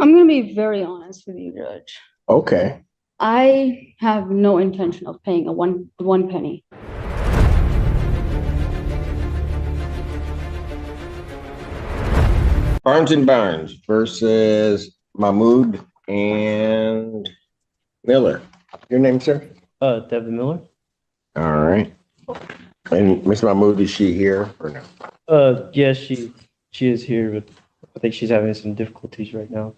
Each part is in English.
I'm going to be very honest with you, Judge. Okay. I have no intention of paying a one penny. Barnes and Barnes versus Mahmood and Miller. Your name, sir? Devin Miller. All right. And Miss Mahmood, is she here or no? Yes, she is here, but I think she's having some difficulties right now.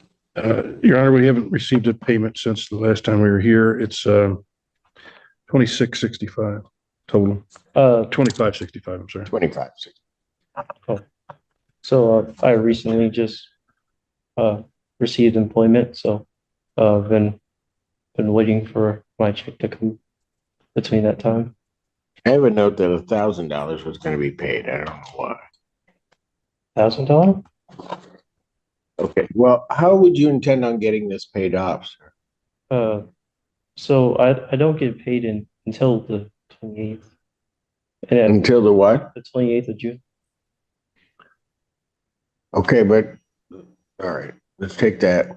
Your Honor, we haven't received a payment since the last time we were here. It's $26.65 total. 25.65. I'm sorry. 25. So I recently just received employment, so I've been waiting for my check to come between that time. I have a note that $1,000 was going to be paid. I don't know why. $1,000? Okay. Well, how would you intend on getting this paid off, sir? So I don't get paid until the 28th. And Until the what? the 28th of June. Okay, but all right, let's take that.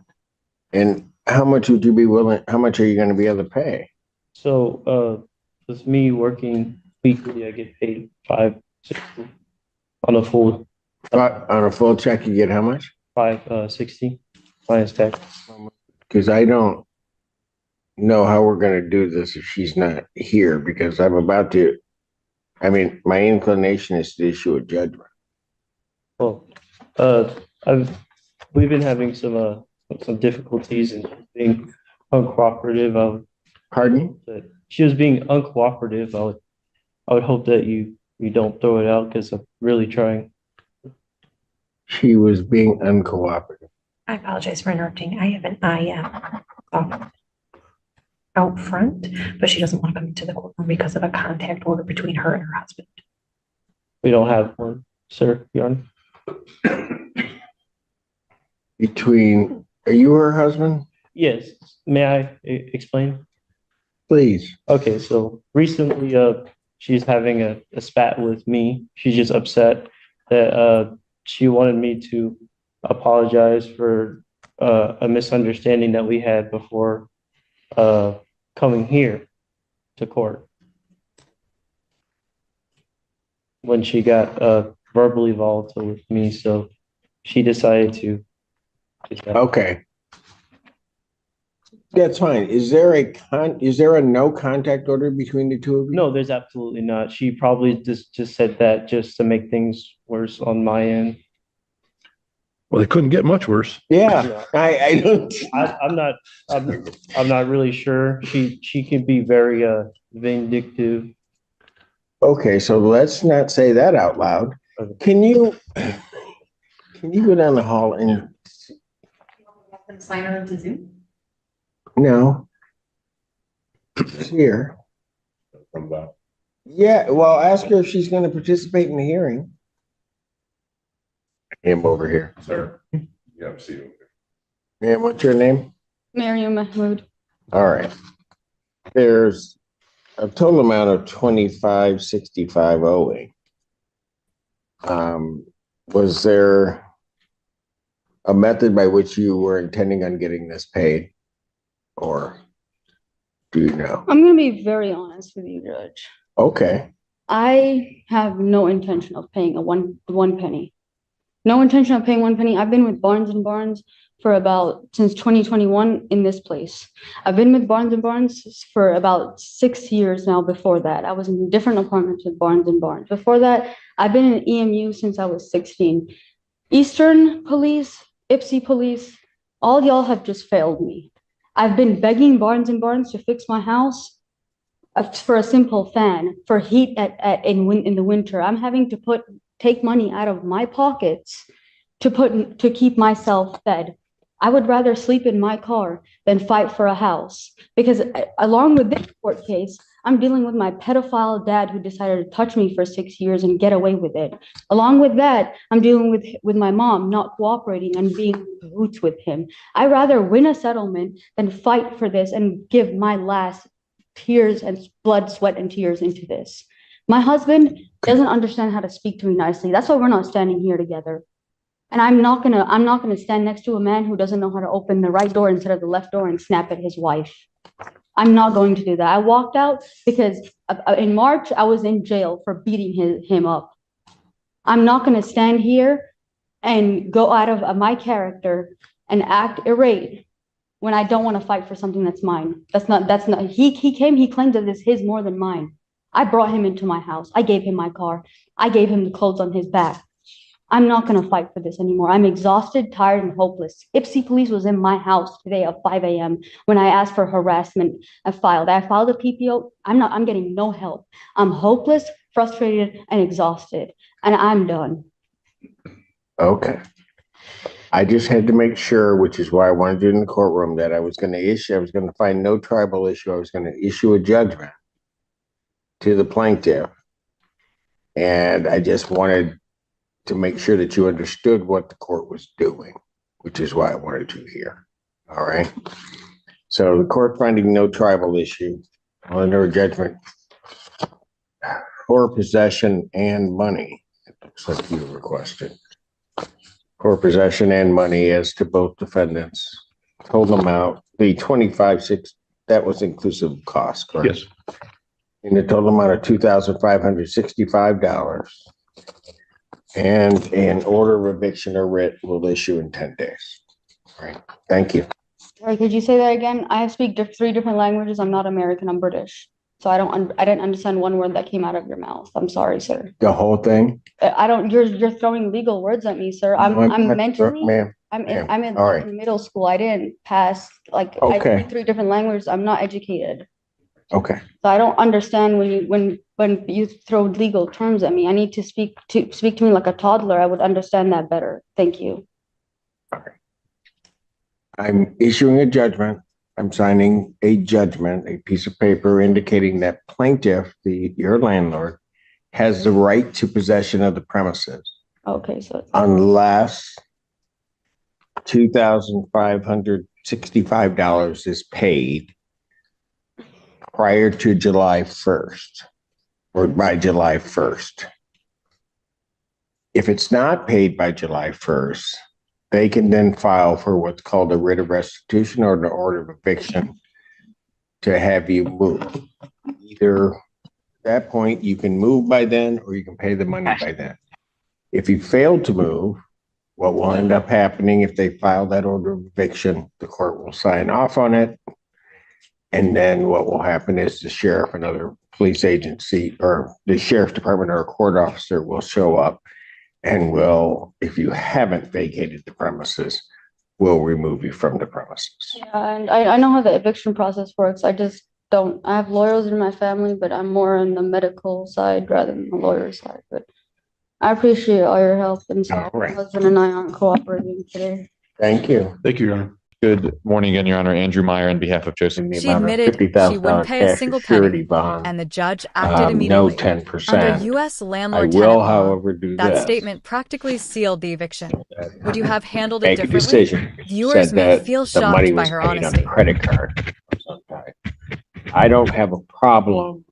And how much would you be willing? How much are you going to be able to pay? So with me working weekly, I get paid $5.60 on a full On a full check, you get how much? $5.60 minus tax. Because I don't know how we're going to do this if she's not here, because I'm about to. I mean, my inclination is to issue a judgment. Well, we've been having some difficulties in being uncooperative. Pardon? That she was being uncooperative. I would hope that you don't throw it out because I'm really trying. She was being uncooperative. I apologize for interrupting. I have an IM out front, but she doesn't want to come into the courtroom because of a contact order between her and her husband. We don't have one, sir, Your Honor. Are you her husband? Yes. May I explain? Please. Okay, so recently, she's having a spat with me. She's just upset that she wanted me to apologize for a misunderstanding that we had before coming here to court. When she got verbally volatile with me, so she decided to. Okay. That's fine. Is there a no contact order between the two of you? No, there's absolutely not. She probably just said that just to make things worse on my end. Well, they couldn't get much worse. Yeah, I don't. I'm not really sure. She can be very vindictive. Okay, so let's not say that out loud. Can you go down the hall and Sign her into Zoom? no? She's here. Yeah, well, ask her if she's going to participate in the hearing. Him over here. Sir, you have a seat over Ma'am, what's your name? Mariam Mahmood. All right. There's a total amount of $25.65 owing. Was there a method by which you were intending on getting this paid? Or do you know? I'm going to be very honest with you, Judge. Okay. I have no intention of paying a one penny. No intention of paying one penny. I've been with Barnes and Barnes since 2021 in this place. I've been with Barnes and Barnes for about 6 years now. Before that, I was in different apartments with Barnes and Barnes. Before that, I've been in EMU since I was 16. Eastern Police, Ipsy Police, all y'all have just failed me. I've been begging Barnes and Barnes to fix my house for a simple fan for heat in the winter. I'm having to take money out of my pockets to keep myself fed. I would rather sleep in my car than fight for a house, because along with this court case, I'm dealing with my pedophile dad who decided to touch me for 6 years and get away with it. Along with that, I'm dealing with my mom not cooperating and being in cahoots with him. I'd rather win a settlement than fight for this and give my last tears and blood, sweat, and tears into this. My husband doesn't understand how to speak to me nicely. That's why we're not standing here together. And I'm not gonna stand next to a man who doesn't know how to open the right door instead of the left door and snap at his wife. I'm not going to do that. I walked out because in March, I was in jail for beating him up. I'm not gonna stand here and go out of my character and act irate when I don't want to fight for something that's mine. That's not, he claimed that it's his more than mine. I brought him into my house. I gave him my car. I gave him the clothes on his back. I'm not going to fight for this anymore. I'm exhausted, tired, and hopeless. Ipsy Police was in my house today at 5 a.m. when I asked for harassment. I filed a PPO. I'm getting no help. I'm hopeless, frustrated, and exhausted, and I'm done. Okay. I just had to make sure, which is why I wanted it in the courtroom, that I was going to find no tribal issue. I was going to issue a judgment to the plaintiff. And I just wanted to make sure that you understood what the court was doing, which is why I wanted you here. All right. So the court finding no tribal issue on their judgment for possession and money. It looks like you requested. For possession and money as to both defendants. Total amount, the 25,600, that was inclusive of costs, correct? Yes. In the total amount of $2,565. And an order of eviction or writ will issue in 10 days. All right, thank you. Sorry, could you say that again? I speak 3 different languages. I'm not American, I'm British. So I didn't understand one word that came out of your mouth. I'm sorry, sir. The whole thing? You're throwing legal words at me, sir. I'm not, mentally, ma'am. I'm in All right. middle school. I didn't pass, I Okay. speak 3 different languages. I'm not educated. Okay, So I don't understand when you throw legal terms at me. I need to speak to me like a toddler. I would understand that better. Thank you. I'm issuing a judgment. I'm signing a judgment, a piece of paper indicating that plaintiff, your landlord, has the right to possession of the premises Okay, so unless $2,565 is paid prior to July 1st or by July 1st. If it's not paid by July 1st, they can then file for what's called a writ of restitution or an order of eviction to have you move. Either at that point, you can move by then or you can pay the money by then. If you fail to move, what will end up happening if they file that order of eviction, the court will sign off on it. And then what will happen is the sheriff, another police agency, or the sheriff's department or a court officer will show up and will, if you haven't vacated the premises, will remove you from the premises. yeah, and I know how the eviction process works. I just don't. I have lawyers in my family, but I'm more on the medical side rather than the lawyer side. But I appreciate all your help, and sorry, All right. my husband and I aren't cooperating today. Thank you. Thank you, Your Honor. Good morning again, Your Honor. Andrew Meyer on behalf of Joseph. In the She amount of admitted she $50,000 wouldn't pay a cash single surety penny, bond, and the judge acted no immediately. 10%. Under U.S. I landlord will, tenant law, however, do that this. statement practically sealed the eviction. Would you have handled it Make a differently? decision. Viewers Said may that feel the money shocked by was her paid on a honesty. credit card of some kind. I don't have a problem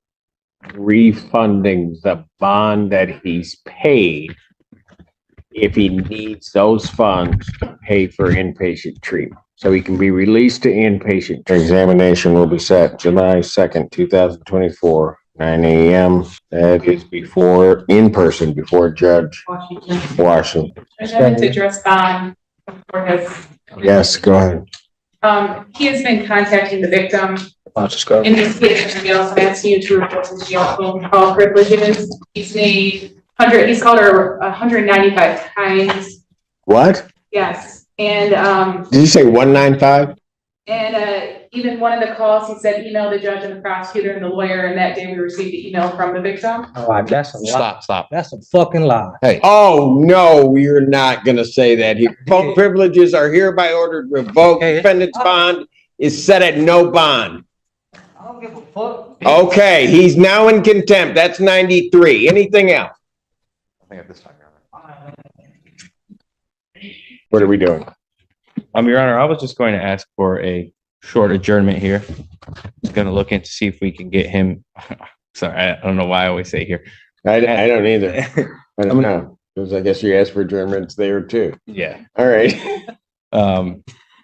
refunding the bond that he's paid if he needs those funds to pay for inpatient treatment. So he can be released to inpatient. The examination will be set July 2nd, 2024, 9 a.m. That is in person before Judge Washington. I wanted to address for his, Yes, go ahead. he has been contacting the victim. In this case, and we also asked you to report his jail phone call privileges. He's called her 195 times. What? Yes, and Did you say 195? even one of the calls, he said email the judge and the prosecutor and the lawyer, and that day we received the email from the victim. Oh, that's a lie. Stop. That's a fucking lie. Hey, Oh, no, we're not gonna say that here. Phone privileges are hereby ordered revoked. Hey. Defendant's bond is set at no bond. I don't give a fuck. Okay, he's now in contempt. That's 93. Anything else? I think at this time, Your Honor. What are we doing? Your Honor, I was just going to ask for a short adjournment here. Just going to look in to see if we can get him. Sorry, I don't know why I always say here. I don't either. I don't know. Because I guess you asked for adjournments there too. Yeah. All right.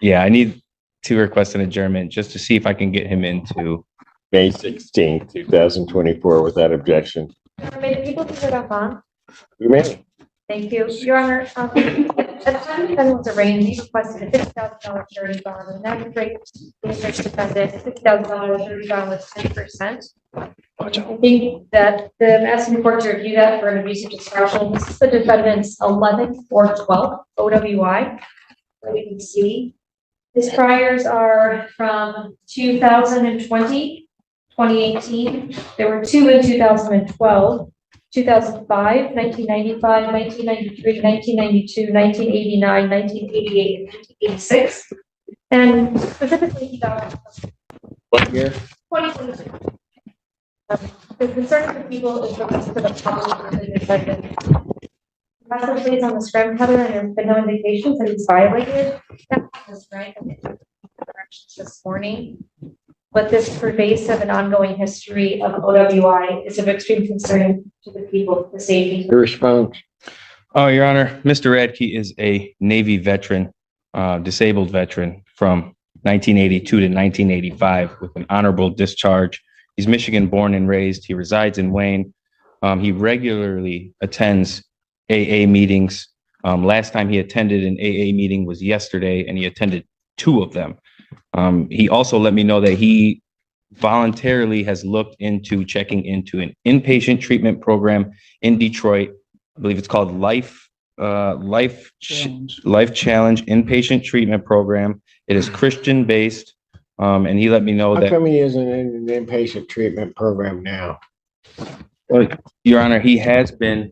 Yeah, I need to request an adjournment just to see if I can get him into. May 16th, 2024, without objection. May the people be heard on bond? You may. Thank you, Your Honor. At the time the defendant was arraigned, he requested a $50,000 surety bond, and that would rate the alleged defendant $50,000 surety bond with 10%. I think that the asking the court to review that for an abuse of discretion. This is the defendant's 11th or 12th OWI. So you can see his priors are from 2020, 2018. There were two in 2012. 2005, 1995, 1993, 1992, 1989, 1988, and 1986. And specifically, he got What year? 2022. The concern of the people is released to the public of the defendant. Professor plays on the scrum header, and there have been no indications that he's violated. That was right. This morning. But this pervasive and ongoing history of OWI is of extreme concern to the people, the safety. Your response. Oh, Your Honor, Mr. Radke is a Navy veteran, disabled veteran from 1982 to 1985 with an honorable discharge. He's Michigan born and raised. He resides in Wayne. He regularly attends AA meetings. Last time he attended an AA meeting was yesterday, and he attended 2 of them. He also let me know that he voluntarily has looked into checking into an inpatient treatment program in Detroit. I believe it's called Life Challenge Inpatient Treatment Program. It is Christian based. And he let me know How that. come he isn't in an inpatient treatment program now? Well, Your Honor, he has been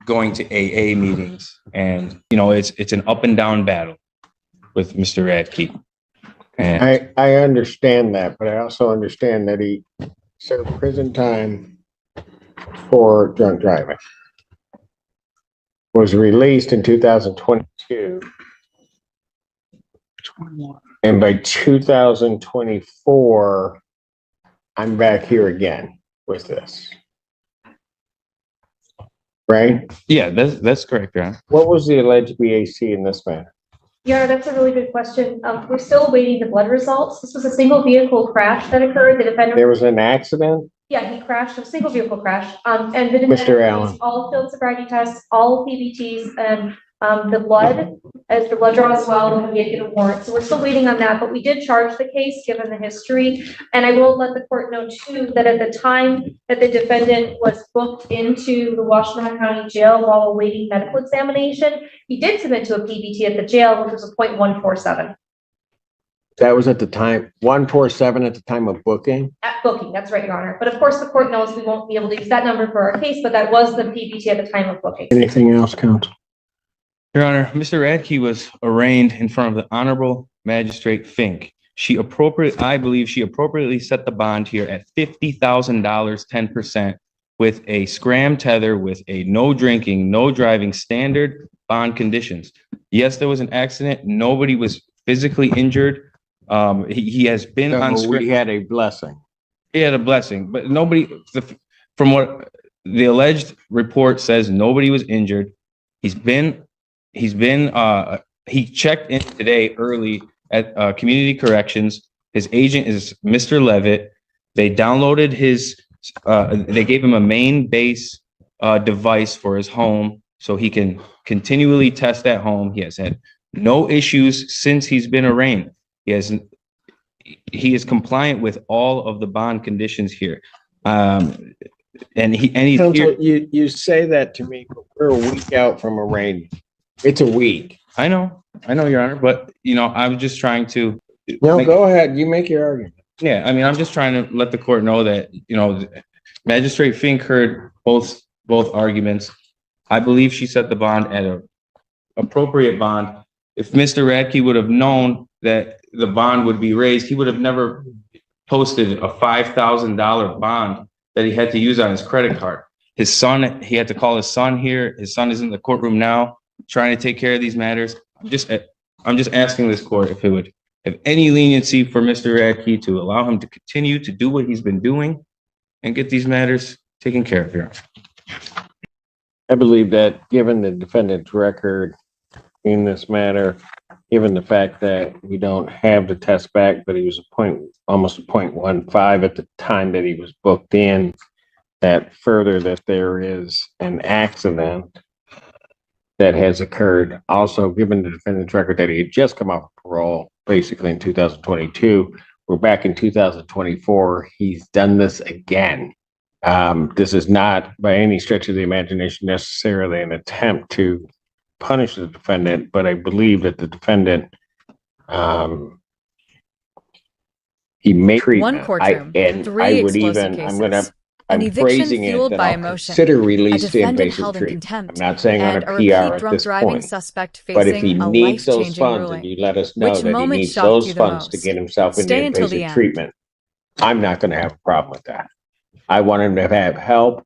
going to AA meetings, and it's an up and down battle with Mr. Radke. And I understand that, but I also understand that he served prison time for drunk driving. Was released in 2022. And by 2024, I'm back here again with this. Right? yeah, that's correct, Your Honor. What was the alleged BAC in this matter? Yeah, that's a really good question. We're still awaiting the blood results. This was a single vehicle crash that occurred. The defendant. There was an accident? Yeah, he crashed, a single vehicle crash. And the Mr. defendant Allen. released all field sobriety tests, all PBTs, and the blood, as the blood draw as well, and we did get a warrant. So we're still waiting on that, but we did charge the case given the history. And I will let the court know too, that at the time that the defendant was booked into the Washington County Jail while awaiting medical examination, he did submit to a PBT at the jail, which was a 0.147. That was at the time, 147 at the time of booking? At booking, that's right, Your Honor. But of course, the court knows we won't be able to use that number for our case, but that was the PBT at the time of booking. Anything else, counsel? Your Honor, Mr. Radke was arraigned in front of the Honorable Magistrate Fink. I believe she appropriately set the bond here at $50,000, 10%, with a scram tether, with a no drinking, no driving standard bond conditions. Yes, there was an accident. Nobody was physically injured. He has been on scram. We had a blessing. He had a blessing, but from what the alleged report says, nobody was injured. He checked in today early at Community Corrections. His agent is Mr. Levitt. They downloaded they gave him a main base device for his home so he can continually test at home. He has had no issues since he's been arraigned. He is compliant with all of the bond conditions here. And he's Counsel, here. you say that to me, but we're a week out from arraignment. It's a week. I know, Your Honor, but I'm just trying to. No, go ahead. You make your argument. Yeah, I mean, I'm just trying to let the court know that, Magistrate Fink heard both arguments. I believe she set the bond at an appropriate bond. If Mr. Radke would have known that the bond would be raised, he would have never posted a $5,000 bond that he had to use on his credit card. His son, he had to call his son here. His son is in the courtroom now, trying to take care of these matters. I'm just asking this court if it would have any leniency for Mr. Radke to allow him to continue to do what he's been doing and get these matters taken care of here. I believe that given the defendant's record in this matter, given the fact that we don't have the test back, but he was almost a 0.15 at the time that he was booked in, that further that there is an accident that has occurred. Also, given the defendant's record that he had just come off parole, basically in 2022, we're back in 2024. He's done this again. This is not by any stretch of the imagination necessarily an attempt to punish the defendant, but I believe that the defendant, he may treatment. One courtroom, and 3 I would explosive even, cases. I'm An eviction phrasing it fueled that by I'll emotion. consider A release to defendant inpatient held in treatment. contempt. I'm not saying on And a a PR repeat at drunk this driving point. suspect But if he facing a needs those life-changing funds and ruling. you let us know Which that he moment needs shocked those you the funds to most? get himself into Stay until the inpatient end. treatment, I'm not going to have a problem with that. I want him to have help.